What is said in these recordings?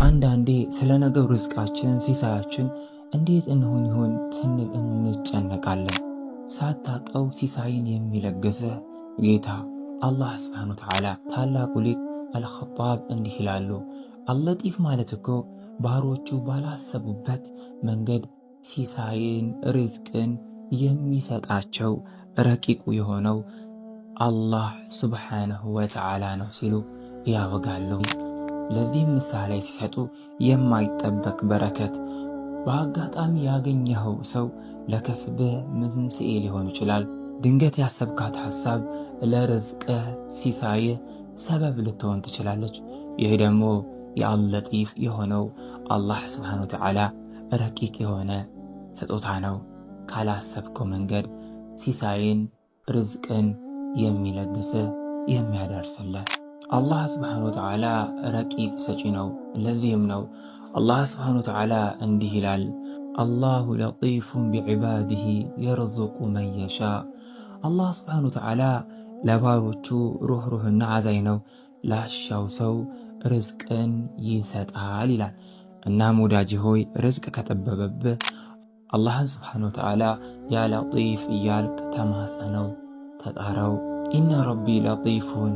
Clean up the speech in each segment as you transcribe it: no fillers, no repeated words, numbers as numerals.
አንዳንዴ ስለ ነገሩ ርዝቃችን ሲሳያችን እንዴት እንሁን ይሆን ስንል እንጨነቃለን። ሳታቀው ሲሳይን የሚለግስ ጌታ አላህ ሱብሓነሁ ወተዓላ ታላቁ ሊቅ አልኸጣብ እንዲህ ይላሉ። አልለጢፍ ማለት እኮ ባሮቹ ባላሰቡበት መንገድ ሲሳይን ርዝቅን የሚሰጣቸው ረቂቁ የሆነው አላህ ሱብሓነሁ ወተዓላ ነው ሲሉ ያወጋሉ። ለዚህም ምሳሌ ሲሰጡ የማይጠበቅ በረከት በአጋጣሚ ያገኘኸው ሰው ለከስብህ መንስኤ ሊሆን ይችላል። ድንገት ያሰብካት ሐሳብ ለርዝቅህ ሲሳይህ ሰበብ ልትሆን ትችላለች። ይህ ደግሞ የአልለጢፍ የሆነው አላህ ሱብሓነሁ ወተዓላ ረቂቅ የሆነ ስጦታ ነው። ካላሰብከው መንገድ ሲሳይን ርዝቅን የሚለግስህ የሚያደርስልህ አላህ ሱብሓነሁ ወተዓላ ረቂቅ ሰጪ ነው። ለዚህም ነው አላህ ሱብሓነሁ ወተዓላ እንዲህ ይላል፣ አላሁ ለጢፉን ቢዒባዲሂ የርዙቁ መን የሻ። አላህ ሱብሓነሁ ወተዓላ ለባሮቹ ሩህሩህና አዛኝ ነው፣ ላሻው ሰው ርዝቅን ይሰጣል ይላል። እናም ወዳጅ ሆይ ርዝቅ ከጠበበብህ አላህን ሱብሓነሁ ወተዓላ ያ ለጢፍ እያልክ ተማጸነው፣ ተጣራው። ኢነ ረቢ ለጢፉን።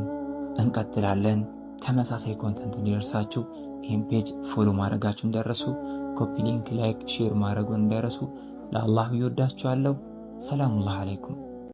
እንቀጥላለን። ተመሳሳይ ኮንተንት እንዲደርሳችሁ ይህን ፔጅ ፎሎ ማድረጋችሁ እንዳይረሱ፣ ኮፒ ሊንክ፣ ላይክ፣ ሼር ማድረጉን እንዳይረሱ። ለአላህ ይወዳችኋለሁ። ሰላሙላህ አለይኩም።